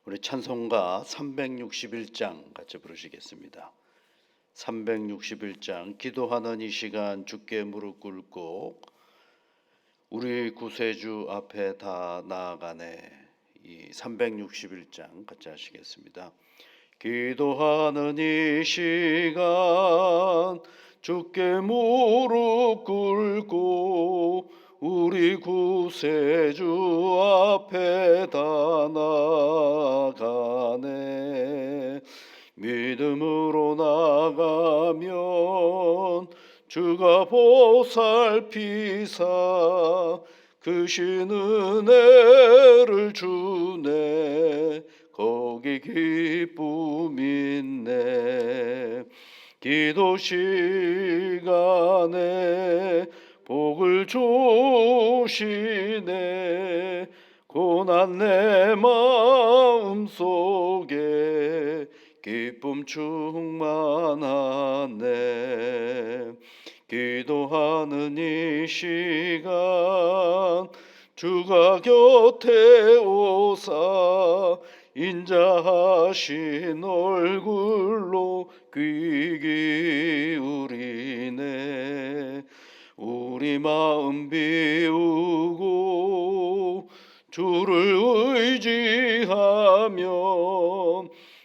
우리 찬송가 361장 같이 부르시겠습니다. 361장 기도하는 이 시간 주께 무릎 꿇고 우리 구세주 앞에 다 나아가네. 이 361장 같이 하시겠습니다. 기도하는 이 시간 주께 무릎 꿇고 우리 구세주 앞에 다 나아가네. 믿음으로 나가면 주가 보살피사 크신 은혜를 주네. 거기 기쁨 있네. 기도 시간에 복을 주시네. 고난 내 마음 속에 기쁨 충만하네. 기도하는 이 시간 주가 곁에 오사 인자하신 얼굴로 귀 기울이네. 우리 마음 비우고 주를 의지하면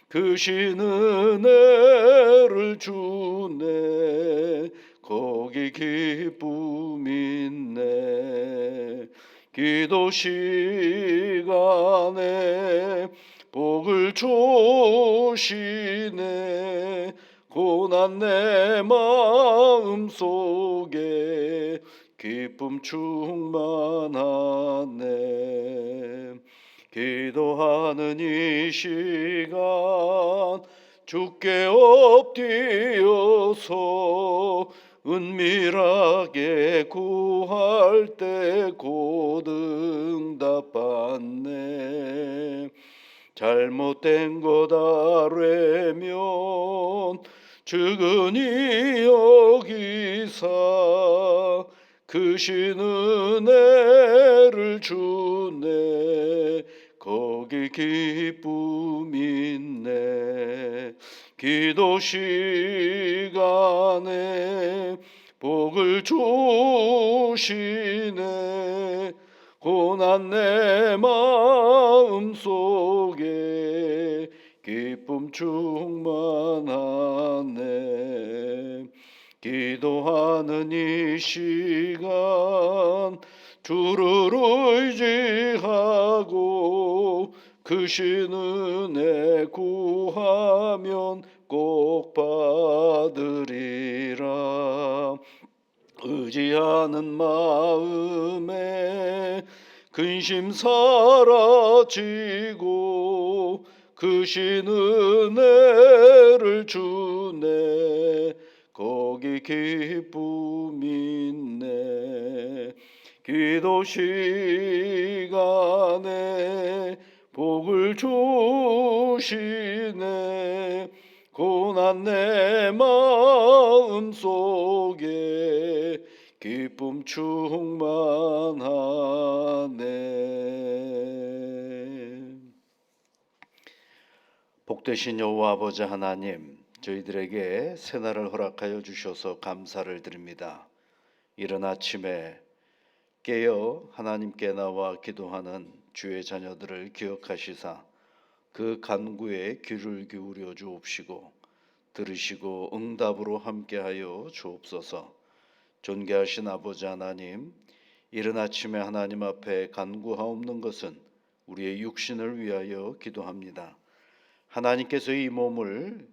크신 은혜를 주네. 거기 기쁨 있네. 기도 시간에 복을 주시네. 고난 내 마음 속에 기쁨 충만하네. 기도하는 이 시간 주께 엎드려서 은밀하게 구할 때 곧 응답받네. 잘못된 것 아뢰면 측은히 여기사 크신 은혜를 주네. 거기 기쁨 있네. 기도 시간에 복을 주시네. 고난 내 마음 속에 기쁨 충만하네. 기도하는 이 시간 주를 의지하고 크신 은혜 구하면 꼭 받으리라. 의지하는 마음에 근심 사라지고 크신 은혜를 주네. 거기 기쁨 있네. 기도 시간에 복을 주시네. 고난 내 마음 속에 기쁨 충만하네. 복되신 여호와 아버지 하나님, 저희들에게 새날을 허락하여 주셔서 감사를 드립니다. 이른 아침에 깨어 하나님께 나와 기도하는 주의 자녀들을 기억하시사 그 간구에 귀를 기울여 주옵시고 들으시고 응답으로 함께하여 주옵소서. 존귀하신 아버지 하나님, 이른 아침에 하나님 앞에 간구하옵는 것은 우리의 육신을 위하여 기도합니다. 하나님께서 이 몸을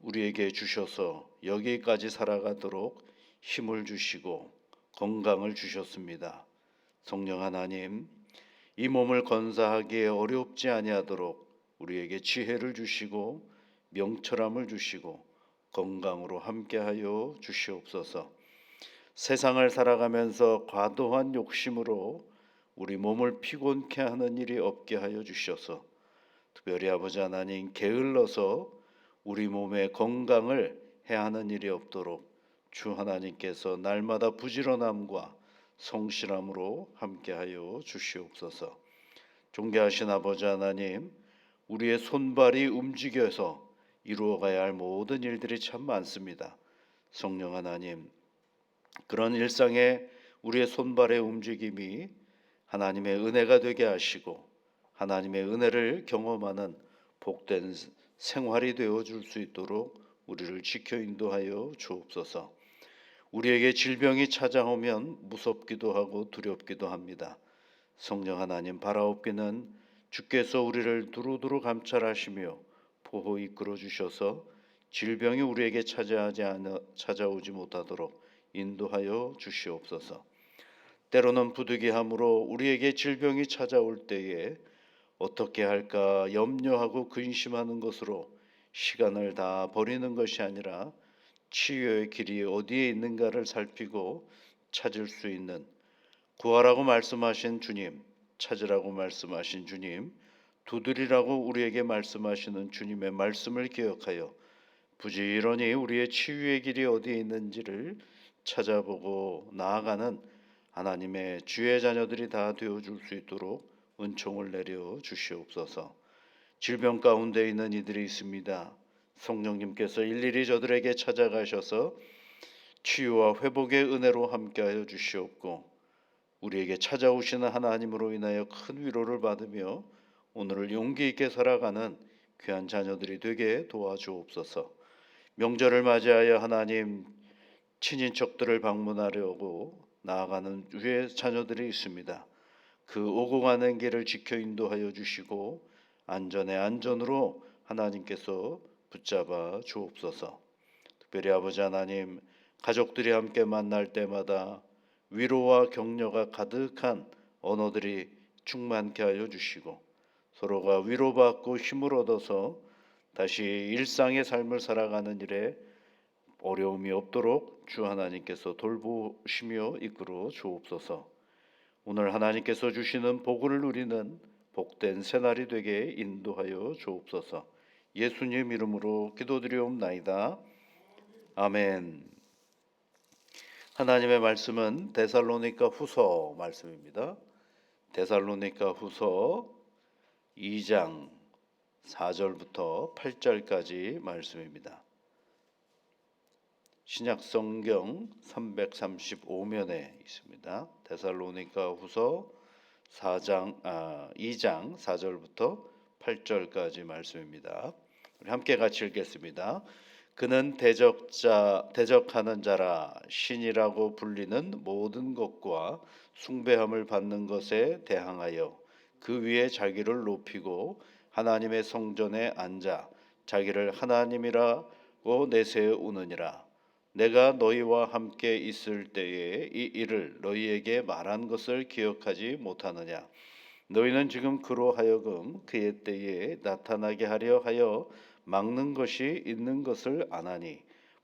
우리에게 주셔서 여기까지 살아가도록 힘을 주시고 건강을 주셨습니다. 성령 하나님, 이 몸을 건사하기에 어렵지 아니하도록 우리에게 지혜를 주시고 명철함을 주시고 건강으로 함께하여 주시옵소서. 세상을 살아가면서 과도한 욕심으로 우리 몸을 피곤케 하는 일이 없게 하여 주셔서 특별히 아버지 하나님 게을러서 우리 몸의 건강을 해하는 일이 없도록 주 하나님께서 날마다 부지런함과 성실함으로 함께하여 주시옵소서. 존귀하신 아버지 하나님, 우리의 손발이 움직여서 이루어가야 할 모든 일들이 참 많습니다. 성령 하나님, 그런 일상에 우리의 손발의 움직임이 하나님의 은혜가 되게 하시고 하나님의 은혜를 경험하는 복된 생활이 되어 줄 수 있도록 우리를 지켜 인도하여 주옵소서. 우리에게 질병이 찾아오면 무섭기도 하고 두렵기도 합니다. 성령 하나님, 바라옵기는 주께서 우리를 두루두루 감찰하시며 보호 이끌어 주셔서 질병이 우리에게 찾아오지 못하도록 인도하여 주시옵소서. 때로는 부득이함으로 우리에게 질병이 찾아올 때에 어떻게 할까 염려하고 근심하는 것으로 시간을 다 버리는 것이 아니라 치유의 길이 어디에 있는가를 살피고 찾을 수 있는, 구하라고 말씀하신 주님, 찾으라고 말씀하신 주님, 두드리라고 우리에게 말씀하시는 주님의 말씀을 기억하여 부지런히 우리의 치유의 길이 어디에 있는지를 찾아보고 나아가는 하나님의 주의 자녀들이 다 되어줄 수 있도록 은총을 내려 주시옵소서. 질병 가운데 있는 이들이 있습니다. 성령님께서 일일이 저들에게 찾아가셔서 치유와 회복의 은혜로 함께하여 주시옵고 우리에게 찾아오시는 하나님으로 인하여 큰 위로를 받으며 오늘을 용기 있게 살아가는 귀한 자녀들이 되게 도와주옵소서. 명절을 맞이하여 하나님 친인척들을 방문하려고 나아가는 위에 자녀들이 있습니다. 그 오고 가는 길을 지켜 인도하여 주시고 안전에 안전으로 하나님께서 붙잡아 주옵소서. 특별히 아버지 하나님, 가족들이 함께 만날 때마다 위로와 격려가 가득한 언어들이 충만케 하여 주시고 서로가 위로받고 힘을 얻어서 다시 일상의 삶을 살아가는 일에 어려움이 없도록 주 하나님께서 돌보시며 이끌어 주옵소서. 오늘 하나님께서 주시는 복을 누리는 복된 새날이 되게 인도하여 주옵소서. 예수님 이름으로 기도드리옵나이다. 아멘. 하나님의 말씀은 데살로니가 후서 말씀입니다. 데살로니가 후서 2장 4절부터 8절까지 말씀입니다. 신약 성경 335면에 있습니다. 데살로니가 후서 2장 4절부터 8절까지 말씀입니다. 우리 함께 같이 읽겠습니다. 그는 대적하는 자라 신이라고 불리는 모든 것과 숭배함을 받는 것에 대항하여 그 위에 자기를 높이고 하나님의 성전에 앉아 자기를 하나님이라고 내세우느니라. 내가 너희와 함께 있을 때에 이 일을 너희에게 말한 것을 기억하지 못하느냐. 너희는 지금 그로 하여금 그의 때에 나타나게 하려 하여 막는 것이 있는 것을 아나니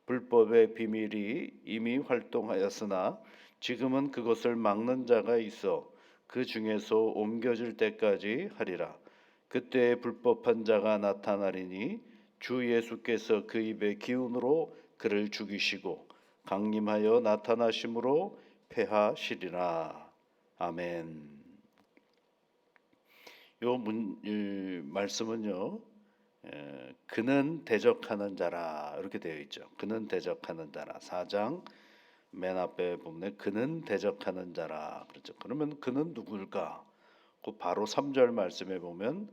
불법의 비밀이 이미 활동하였으나 지금은 그것을 막는 자가 있어 그 중에서 옮겨질 때까지 하리라. 그때 불법한 자가 나타나리니 주 예수께서 그 입의 기운으로 그를 죽이시고 강림하여 나타나심으로 패하시리라. 아멘. 이 말씀은요, 그는 대적하는 자라 이렇게 되어 있죠. 그는 대적하는 자라. 4장 맨 앞에 보면 그는 대적하는 자라 그렇죠. 그러면 그는 누굴까? 그 바로 3절 말씀에 보면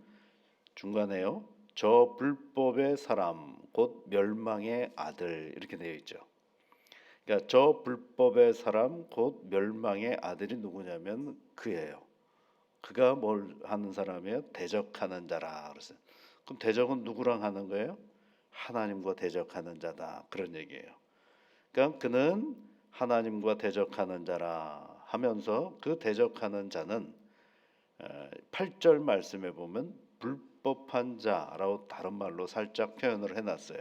중간에요. 저 불법의 사람 곧 멸망의 아들 이렇게 되어 있죠. 그러니까 저 불법의 사람 곧 멸망의 아들이 누구냐면 그예요. 그가 뭘 하는 사람이에요? 대적하는 자라 그랬어요. 그럼 대적은 누구랑 하는 거예요? 하나님과 대적하는 자다 그런 얘기예요. 그러니까 그는 하나님과 대적하는 자라 하면서 그 대적하는 자는 8절 말씀에 보면 불법한 자라고 다른 말로 살짝 표현을 해놨어요.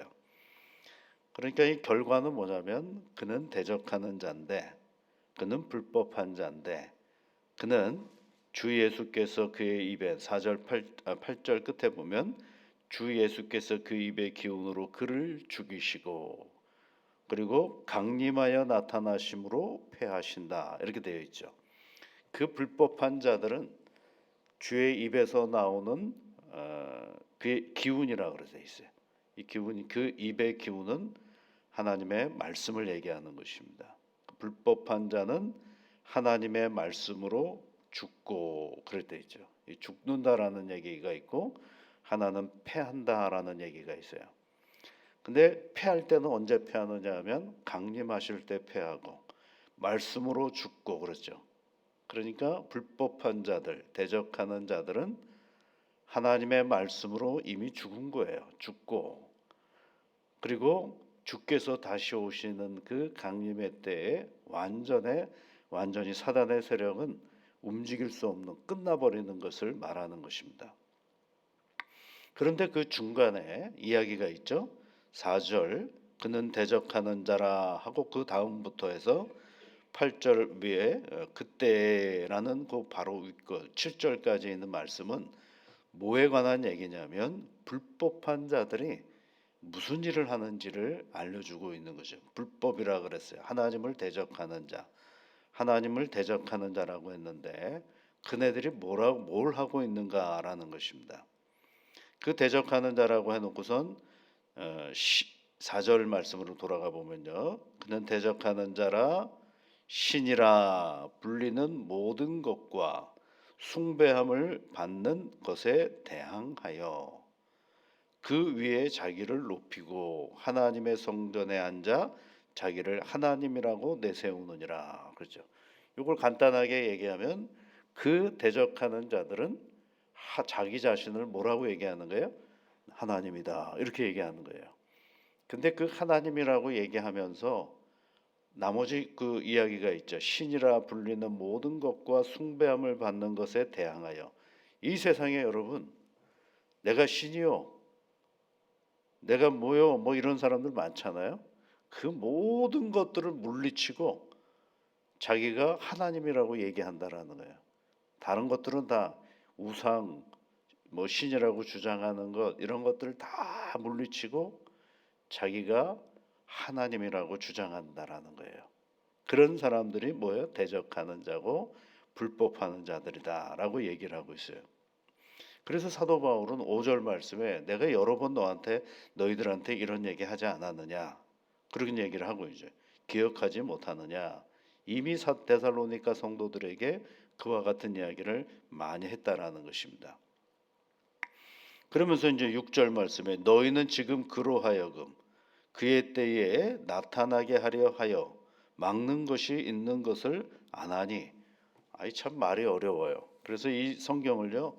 그러니까 이 결과는 뭐냐면 그는 대적하는 자인데 그는 불법한 자인데 그는 주 예수께서 그의 입에 4절 8절 끝에 보면 주 예수께서 그 입의 기운으로 그를 죽이시고 그리고 강림하여 나타나심으로 패하신다 이렇게 되어 있죠. 그 불법한 자들은 주의 입에서 나오는 그게 기운이라 그래 돼 있어요. 이 기운이 그 입의 기운은 하나님의 말씀을 얘기하는 것입니다. 불법한 자는 하나님의 말씀으로 죽고 그럴 때 있죠. 이 죽는다라는 얘기가 있고 하나는 패한다라는 얘기가 있어요. 근데 패할 때는 언제 패하느냐 하면 강림하실 때 패하고 말씀으로 죽고 그렇죠. 그러니까 불법한 자들, 대적하는 자들은 하나님의 말씀으로 이미 죽은 거예요. 죽고 그리고 주께서 다시 오시는 그 강림의 때에 완전히 사단의 세력은 움직일 수 없는 끝나버리는 것을 말하는 것입니다. 그런데 그 중간에 이야기가 있죠. 4절 그는 대적하는 자라 하고 그 다음부터 해서 8절 위에 그때라는 그 바로 7절까지 있는 말씀은 뭐에 관한 얘기냐면 불법한 자들이 무슨 일을 하는지를 알려주고 있는 거죠. 불법이라 그랬어요. 하나님을 대적하는 자, 하나님을 대적하는 자라고 했는데 그네들이 뭘 하고 있는가라는 것입니다. 그 대적하는 자라고 해놓고선 4절 말씀으로 돌아가 보면요. 그는 대적하는 자라 신이라 불리는 모든 것과 숭배함을 받는 것에 대항하여 그 위에 자기를 높이고 하나님의 성전에 앉아 자기를 하나님이라고 내세우느니라. 그렇죠. 이걸 간단하게 얘기하면 그 대적하는 자들은 자기 자신을 뭐라고 얘기하는 거예요? 하나님이다. 이렇게 얘기하는 거예요. 근데 그 하나님이라고 얘기하면서 나머지 그 이야기가 있죠. 신이라 불리는 모든 것과 숭배함을 받는 것에 대항하여 이 세상에 여러분 내가 신이요 내가 뭐요 뭐 이런 사람들 많잖아요. 그 모든 것들을 물리치고 자기가 하나님이라고 얘기한다라는 거예요. 다른 것들은 다 우상 뭐 신이라고 주장하는 것 이런 것들을 다 물리치고 자기가 하나님이라고 주장한다라는 거예요. 그런 사람들이 뭐예요? 대적하는 자고 불법하는 자들이다라고 얘기를 하고 있어요. 그래서 사도 바울은 5절 말씀에 내가 여러 번 너희들한테 이런 얘기 하지 않았느냐 그런 얘기를 하고 이제 기억하지 못하느냐 이미 데살로니가 성도들에게 그와 같은 이야기를 많이 했다라는 것입니다. 그러면서 이제 6절 말씀에 너희는 지금 그로 하여금 그의 때에 나타나게 하려 하여 막는 것이 있는 것을 아나니 참 말이 어려워요. 그래서 이 성경을요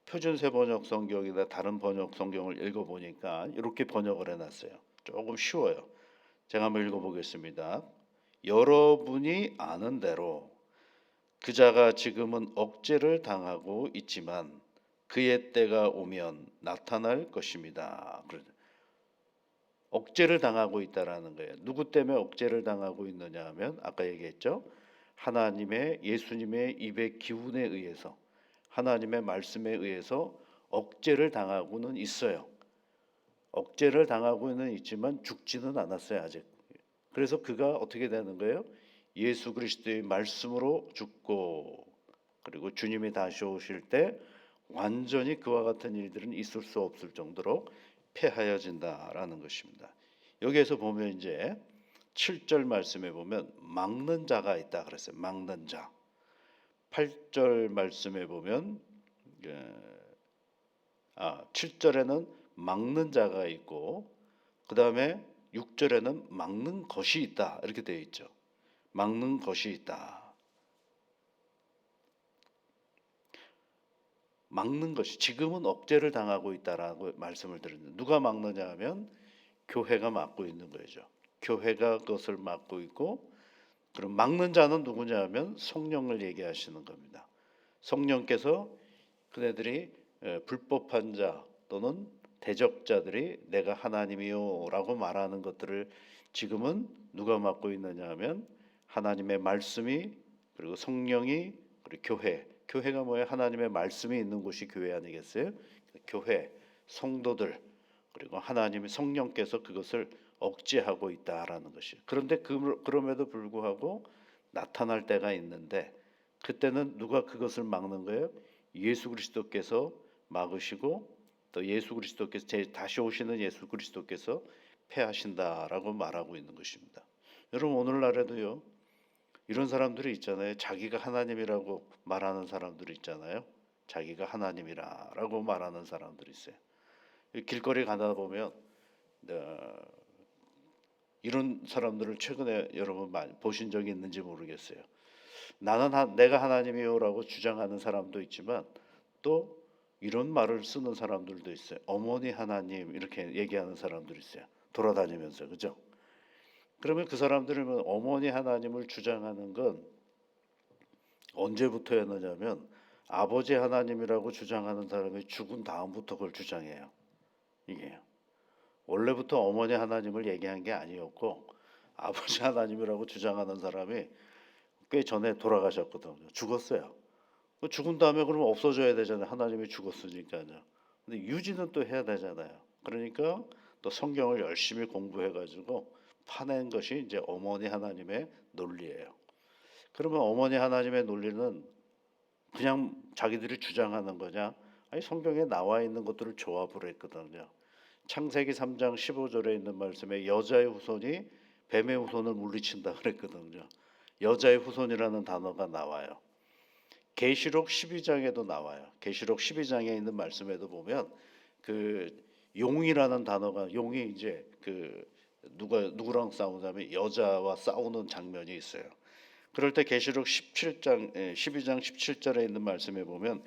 표준세 번역 성경이나 다른 번역 성경을 읽어보니까 이렇게 번역을 해놨어요. 조금 쉬워요. 제가 한번 읽어보겠습니다. 여러분이 아는 대로 그 자가 지금은 억제를 당하고 있지만 그의 때가 오면 나타날 것입니다. 억제를 당하고 있다라는 거예요. 누구 때문에 억제를 당하고 있느냐 하면 아까 얘기했죠. 하나님의 예수님의 입의 기운에 의해서 하나님의 말씀에 의해서 억제를 당하고는 있어요. 억제를 당하고는 있지만 죽지는 않았어요 아직. 그래서 그가 어떻게 되는 거예요? 예수 그리스도의 말씀으로 죽고 그리고 주님이 다시 오실 때 완전히 그와 같은 일들은 있을 수 없을 정도로 패하여진다라는 것입니다. 여기에서 보면 이제 7절 말씀에 보면 막는 자가 있다 그랬어요. 막는 자. 8절 말씀에 보면 7절에는 막는 자가 있고 그 다음에 6절에는 막는 것이 있다 이렇게 되어 있죠. 막는 것이 있다. 막는 것이 지금은 억제를 당하고 있다라고 말씀을 드렸는데 누가 막느냐 하면 교회가 막고 있는 거죠. 교회가 그것을 막고 있고 그럼 막는 자는 누구냐 하면 성령을 얘기하시는 겁니다. 성령께서 그네들이 불법한 자 또는 대적자들이 내가 하나님이요라고 말하는 것들을 지금은 누가 맡고 있느냐 하면 하나님의 말씀이 그리고 성령이 그리고 교회가 뭐예요? 하나님의 말씀이 있는 곳이 교회 아니겠어요? 교회 성도들 그리고 하나님의 성령께서 그것을 억제하고 있다라는 것이. 그런데 그럼에도 불구하고 나타날 때가 있는데 그때는 누가 그것을 막는 거예요? 예수 그리스도께서 막으시고 또 예수 그리스도께서 다시 오시는 예수 그리스도께서 패하신다라고 말하고 있는 것입니다. 여러분 오늘날에도요 이런 사람들이 있잖아요. 자기가 하나님이라고 말하는 사람들이 있잖아요. 자기가 하나님이라고 말하는 사람들이 있어요. 길거리 가다 보면 이런 사람들을 최근에 여러분 많이 보신 적이 있는지 모르겠어요. 내가 하나님이요라고 주장하는 사람도 있지만 또 이런 말을 쓰는 사람들도 있어요. 어머니 하나님 이렇게 얘기하는 사람들이 있어요. 돌아다니면서 그죠? 그러면 그 사람들은 어머니 하나님을 주장하는 건 언제부터였느냐면 아버지 하나님이라고 주장하는 사람이 죽은 다음부터 그걸 주장해요. 이게요. 원래부터 어머니 하나님을 얘기한 게 아니었고 아버지 하나님이라고 주장하는 사람이 꽤 전에 돌아가셨거든요. 죽었어요. 죽은 다음에 그러면 없어져야 되잖아요. 하나님이 죽었으니까요. 근데 유지는 또 해야 되잖아요. 그러니까 또 성경을 열심히 공부해가지고 파낸 것이 이제 어머니 하나님의 논리예요. 그러면 어머니 하나님의 논리는 그냥 자기들이 주장하는 거냐? 아니 성경에 나와 있는 것들을 조합을 했거든요. 창세기 3장 15절에 있는 말씀에 여자의 후손이 뱀의 후손을 물리친다 그랬거든요. 여자의 후손이라는 단어가 나와요. 계시록 12장에도 나와요. 계시록 12장에 있는 말씀에도 보면 그 용이라는 단어가 용이 이제 그 누구랑 싸우냐면 여자와 싸우는 장면이 있어요. 그럴 때 계시록 17장 12장 17절에 있는 말씀에 보면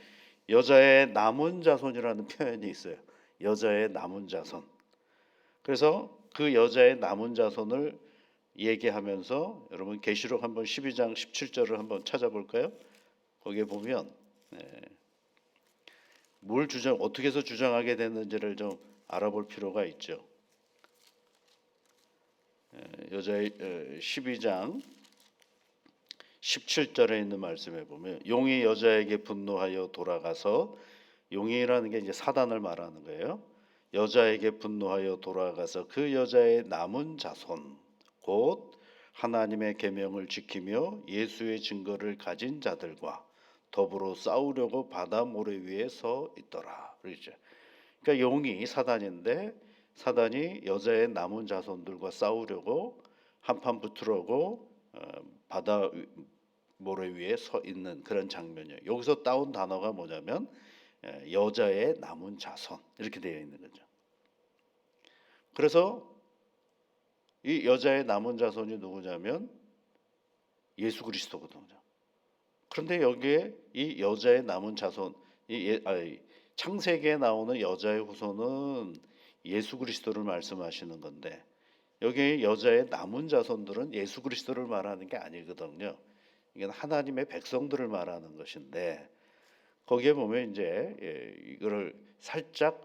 여자의 남은 자손이라는 표현이 있어요. 여자의 남은 자손. 그래서 그 여자의 남은 자손을 얘기하면서 여러분 계시록 한번 12장 17절을 한번 찾아볼까요? 거기에 보면 어떻게 해서 주장하게 됐는지를 좀 알아볼 필요가 있죠. 여자의 12장 17절에 있는 말씀에 보면 용이 여자에게 분노하여 돌아가서 용이라는 게 이제 사단을 말하는 거예요. 여자에게 분노하여 돌아가서 그 여자의 남은 자손 곧 하나님의 계명을 지키며 예수의 증거를 가진 자들과 더불어 싸우려고 바다 모래 위에 서 있더라. 그렇죠. 그러니까 용이 사단인데 사단이 여자의 남은 자손들과 싸우려고 한판 붙으려고 바다 모래 위에 서 있는 그런 장면이에요. 여기서 따온 단어가 뭐냐면 여자의 남은 자손 이렇게 되어 있는 거죠. 그래서 이 여자의 남은 자손이 누구냐면 예수 그리스도거든요. 그런데 여기에 이 여자의 남은 자손, 창세기에 나오는 여자의 후손은 예수 그리스도를 말씀하시는 건데 여기 여자의 남은 자손들은 예수 그리스도를 말하는 게 아니거든요. 이건 하나님의 백성들을 말하는 것인데 거기에 보면 이제 이거를 살짝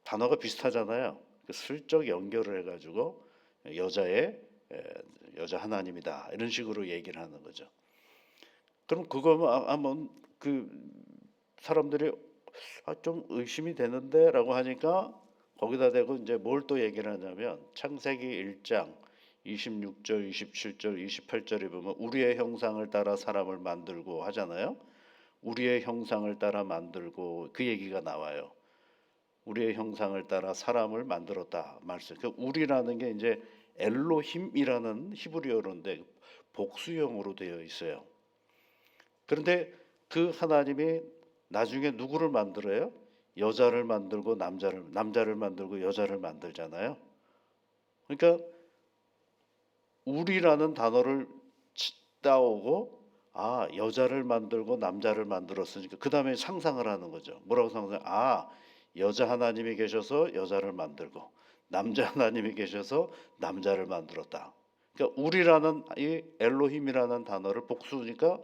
단어가 비슷하잖아요. 슬쩍 연결을 해가지고 여자 하나님이다 이런 식으로 얘기를 하는 거죠. 그럼 그거 한번 그 사람들이 좀 의심이 되는데라고 하니까 거기다 대고 이제 뭘 또 얘기를 하냐면 창세기 1장 26절, 27절, 28절에 보면 우리의 형상을 따라 사람을 만들고 하잖아요. 우리의 형상을 따라 만들고 그 얘기가 나와요. 우리의 형상을 따라 사람을 만들었다 말씀. 그 우리라는 게 이제 엘로힘이라는 히브리어인데 복수형으로 되어 있어요. 그런데 그 하나님이 나중에 누구를 만들어요? 여자를 만들고 남자를 만들고 여자를 만들잖아요. 그러니까 우리라는 단어를 따오고 여자를 만들고 남자를 만들었으니까 그 다음에 상상을 하는 거죠. 뭐라고 상상? 여자 하나님이 계셔서 여자를 만들고 남자 하나님이 계셔서 남자를 만들었다. 그러니까 우리라는 이 엘로힘이라는 단어를 복수니까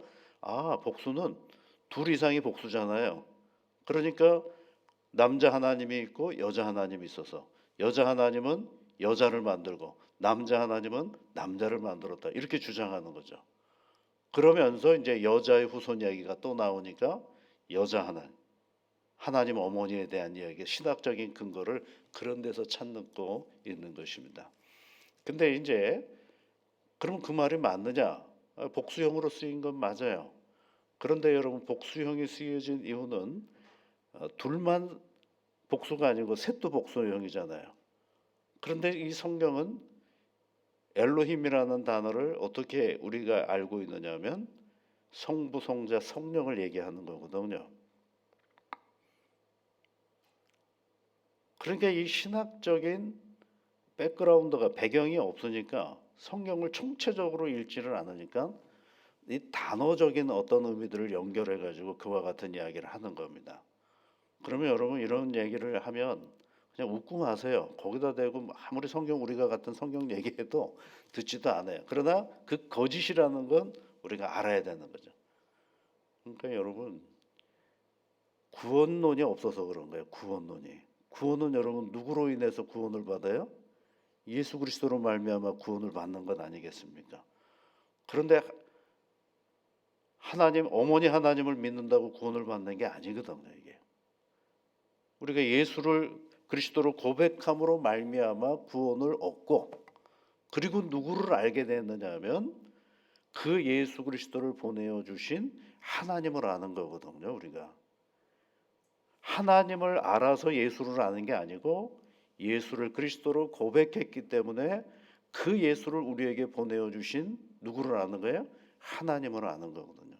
복수는 둘 이상이 복수잖아요. 그러니까 남자 하나님이 있고 여자 하나님이 있어서 여자 하나님은 여자를 만들고 남자 하나님은 남자를 만들었다. 이렇게 주장하는 거죠. 그러면서 이제 여자의 후손 이야기가 또 나오니까 여자 하나님 어머니에 대한 이야기, 신학적인 근거를 그런 데서 찾고 있는 것입니다. 근데 이제 그럼 그 말이 맞느냐? 복수형으로 쓰인 건 맞아요. 그런데 여러분 복수형이 쓰여진 이유는 둘만 복수가 아니고 셋도 복수형이잖아요. 그런데 이 성경은 엘로힘이라는 단어를 어떻게 우리가 알고 있느냐면 성부, 성자, 성령을 얘기하는 거거든요. 그러니까 이 신학적인 백그라운드가 배경이 없으니까 성경을 총체적으로 읽지를 않으니까 이 단어적인 어떤 의미들을 연결해 가지고 그와 같은 이야기를 하는 겁니다. 그러면 여러분 이런 얘기를 하면 그냥 웃고 마세요. 거기다 대고 아무리 성경 우리가 같은 성경 얘기해도 듣지도 않아요. 그러나 그 거짓이라는 건 우리가 알아야 되는 거죠. 그러니까 여러분 구원론이 없어서 그런 거예요. 구원론이. 구원은 여러분 누구로 인해서 구원을 받아요? 예수 그리스도로 말미암아 구원을 받는 것 아니겠습니까? 그런데 하나님 어머니 하나님을 믿는다고 구원을 받는 게 아니거든요. 이게 우리가 예수를 그리스도로 고백함으로 말미암아 구원을 얻고 그리고 누구를 알게 됐느냐면 그 예수 그리스도를 보내어 주신 하나님을 아는 거거든요. 우리가 하나님을 알아서 예수를 아는 게 아니고 예수를 그리스도로 고백했기 때문에 그 예수를 우리에게 보내어 주신 누구를 아는 거예요? 하나님을 아는 거거든요.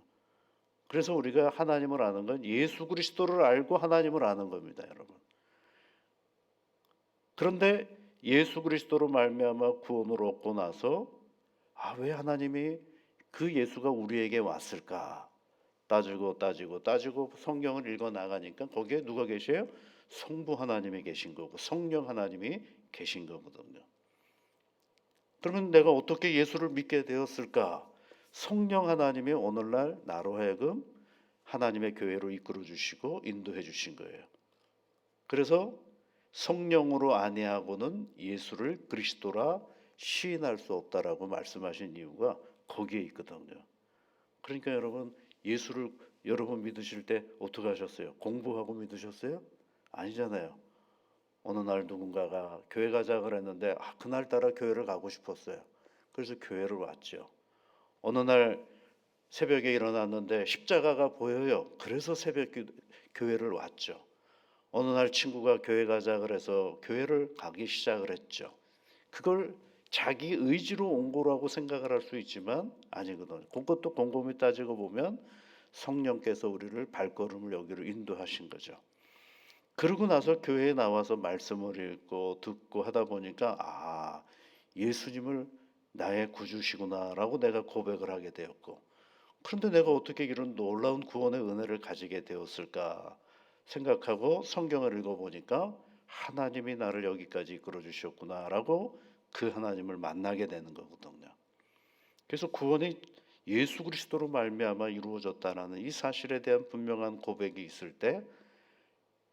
그래서 우리가 하나님을 아는 건 예수 그리스도를 알고 하나님을 아는 겁니다, 여러분. 그런데 예수 그리스도로 말미암아 구원을 얻고 나서 왜 하나님이 그 예수가 우리에게 왔을까? 따지고 성경을 읽어 나가니까 거기에 누가 계세요? 성부 하나님이 계신 거고 성령 하나님이 계신 거거든요. 그러면 내가 어떻게 예수를 믿게 되었을까? 성령 하나님이 오늘날 나로 하여금 하나님의 교회로 이끌어 주시고 인도해 주신 거예요. 그래서 성령으로 아니하고는 예수를 그리스도라 시인할 수 없다라고 말씀하신 이유가 거기에 있거든요. 그러니까 여러분 예수를 여러분 믿으실 때 어떻게 하셨어요? 공부하고 믿으셨어요? 아니잖아요. 어느 날 누군가가 교회 가자 그랬는데 그날따라 교회를 가고 싶었어요. 그래서 교회를 왔죠. 어느 날 새벽에 일어났는데 십자가가 보여요. 그래서 교회를 왔죠. 어느 날 친구가 교회 가자 그래서 교회를 가기 시작을 했죠. 그걸 자기 의지로 온 거라고 생각을 할 수 있지만 아니거든요. 그것도 곰곰이 따지고 보면 성령께서 우리를 발걸음을 여기로 인도하신 거죠. 그러고 나서 교회에 나와서 말씀을 읽고 듣고 하다 보니까 예수님을 나의 구주시구나라고 내가 고백을 하게 되었고 그런데 내가 어떻게 이런 놀라운 구원의 은혜를 가지게 되었을까 생각하고 성경을 읽어보니까 하나님이 나를 여기까지 이끌어 주셨구나라고 그 하나님을 만나게 되는 거거든요. 그래서 구원이 예수 그리스도로 말미암아 이루어졌다는 이 사실에 대한 분명한 고백이 있을 때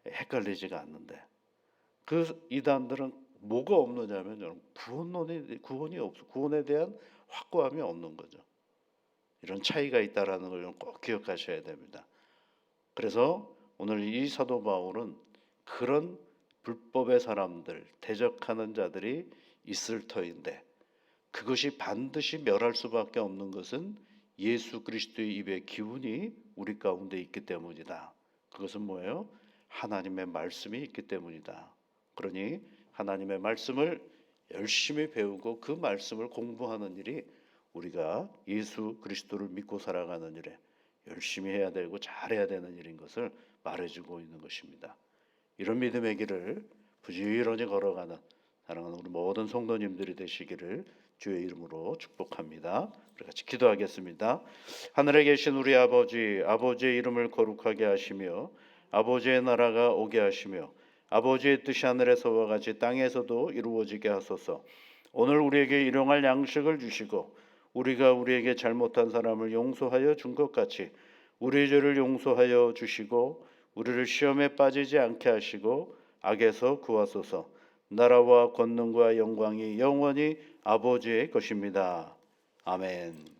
헷갈리지가 않는데 그 이단들은 뭐가 없느냐면 여러분 구원이 없어. 구원에 대한 확고함이 없는 거죠. 이런 차이가 있다라는 걸 꼭 기억하셔야 됩니다. 그래서 오늘 이 사도 바울은 그런 불법의 사람들, 대적하는 자들이 있을 터인데 그것이 반드시 멸할 수밖에 없는 것은 예수 그리스도의 입의 기운이 우리 가운데 있기 때문이다. 그것은 뭐예요? 하나님의 말씀이 있기 때문이다. 그러니 하나님의 말씀을 열심히 배우고 그 말씀을 공부하는 일이 우리가 예수 그리스도를 믿고 살아가는 일에 열심히 해야 되고 잘해야 되는 일인 것을 말해주고 있는 것입니다. 이런 믿음의 길을 부지런히 걸어가는 사랑하는 우리 모든 성도님들이 되시기를 주의 이름으로 축복합니다. 우리 같이 기도하겠습니다. 하늘에 계신 우리 아버지, 아버지의 이름을 거룩하게 하시며 아버지의 나라가 오게 하시며 아버지의 뜻이 하늘에서와 같이 땅에서도 이루어지게 하소서. 오늘 우리에게 일용할 양식을 주시고 우리가 우리에게 잘못한 사람을 용서하여 준 것 같이 우리 죄를 용서하여 주시고 우리를 시험에 빠지지 않게 하시고 악에서 구하소서. 나라와 권능과 영광이 영원히 아버지의 것입니다. 아멘.